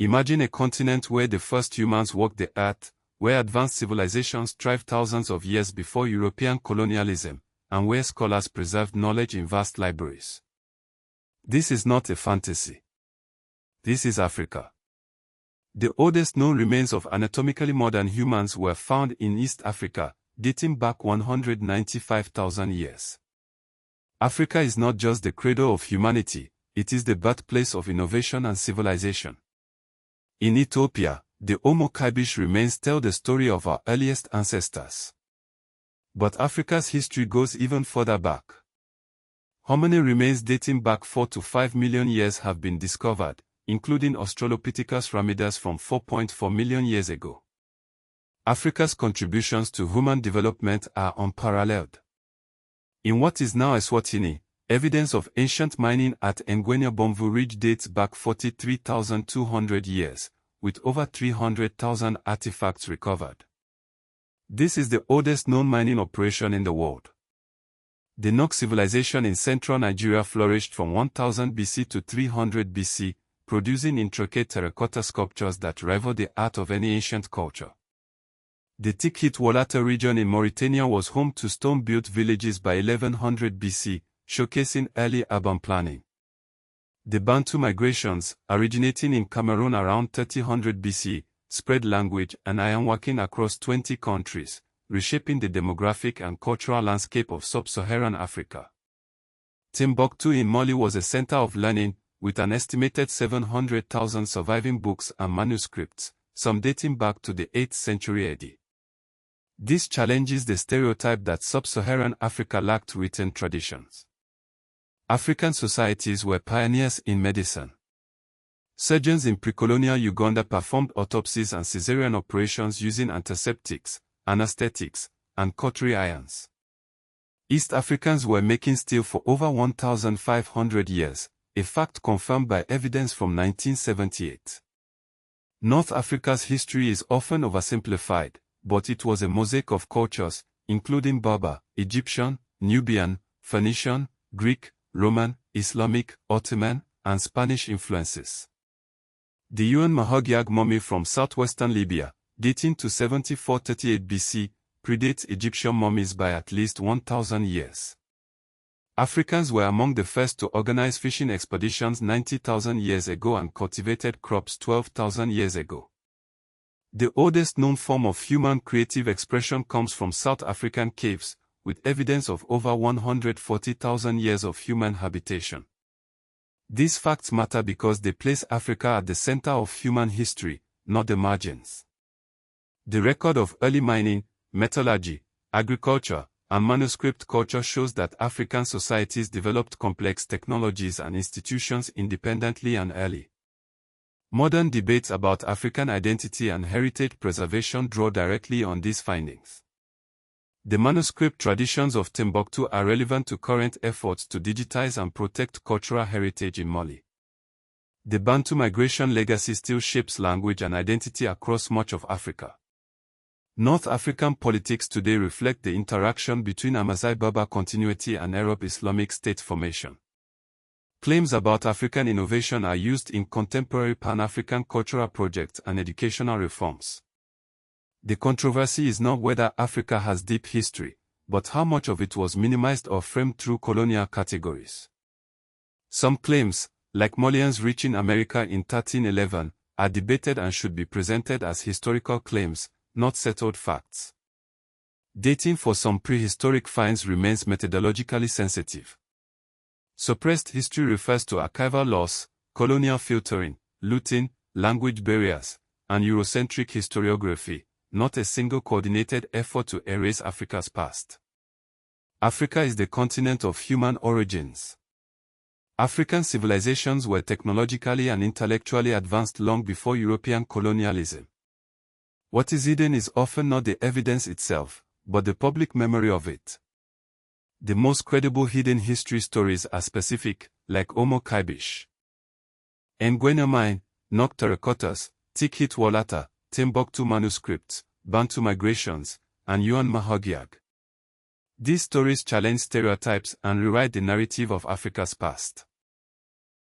Imagine a continent where the first humans walked the earth, where advanced civilizations thrived thousands of years before European colonialism, and where scholars preserved knowledge in vast libraries. This is not a fantasy. This is Africa. The oldest known remains of anatomically modern humans were found in East Africa, dating back 195,000 years. Africa is not just the cradle of humanity, it is the birthplace of innovation and civilization. In Ethiopia, the Homo Kaibish remains tell the story of our earliest ancestors. But Africa's history goes even further back. Hominin remains dating back 4 to 5 million years have been discovered, including Australopithecus ramidus from 4.4 million years ago. Africa's contributions to human development are unparalleled. In what is now Eswatini, evidence of ancient mining at Ngwenya Bomvu Ridge dates back 43,200 years, with over 300,000 artifacts recovered. This is the oldest known mining operation in the world. The Nok civilization in central Nigeria flourished from 1000 BC to 300 BC, producing intricate terracotta sculptures that rival the art of any ancient culture. The Tikrit Walata region in Mauritania was home to stone-built villages by 1100 BC, showcasing early urban planning. The Bantu migrations, originating in Cameroon around 1300 BC, spread language and ironworking across 20 countries, reshaping the demographic and cultural landscape of sub-Saharan Africa. Timbuktu in Mali was a center of learning, with an estimated 700,000 surviving books and manuscripts, some dating back to the 8th century AD. This challenges the stereotype that sub-Saharan Africa lacked written traditions. African societies were pioneers in medicine. Surgeons in precolonial Uganda performed autopsies and caesarean operations using antiseptics, anesthetics, and cautery irons. East Africans were making steel for over 1,500 years, a fact confirmed by evidence from 1978. North Africa's history is often oversimplified, but it was a mosaic of cultures, including Berber, Egyptian, Nubian, Phoenician, Greek, Roman, Islamic, Ottoman, and Spanish influences. The Yuan Mahogyag mummy from southwestern Libya, dating to 7438 BC, predates Egyptian mummies by at least 1,000 years. Africans were among the first to organize fishing expeditions 90,000 years ago and cultivated crops 12,000 years ago. The oldest known form of human creative expression comes from South African caves, with evidence of over 140,000 years of human habitation. These facts matter because they place Africa at the center of human history, not the margins. The record of early mining, metallurgy, agriculture, and manuscript culture shows that African societies developed complex technologies and institutions independently and early. Modern debates about African identity and heritage preservation draw directly on these findings. The manuscript traditions of Timbuktu are relevant to current efforts to digitize and protect cultural heritage in Mali. The Bantu migration legacy still shapes language and identity across much of Africa. North African politics today reflect the interaction between Amazigh-Berber continuity and Arab Islamic State formation. Claims about African innovation are used in contemporary Pan-African cultural projects and educational reforms. The controversy is not whether Africa has deep history, but how much of it was minimized or framed through colonial categories. Some claims, like Malians reaching America in 1311, are debated and should be presented as historical claims, not settled facts. Dating for some prehistoric finds remains methodologically sensitive. Suppressed history refers to archival loss, colonial filtering, looting, language barriers, and Eurocentric historiography, not a single coordinated effort to erase Africa's past. Africa is the continent of human origins. African civilizations were technologically and intellectually advanced long before European colonialism. What is hidden is often not the evidence itself, but the public memory of it. The most credible hidden history stories are specific, like Homo Kaibish. Ngwenya Mine, Nok terracottas, Tikrit Walata, Timbuktu manuscripts, Bantu migrations, and Yuan Mahogyag. These stories challenge stereotypes and rewrite the narrative of Africa's past.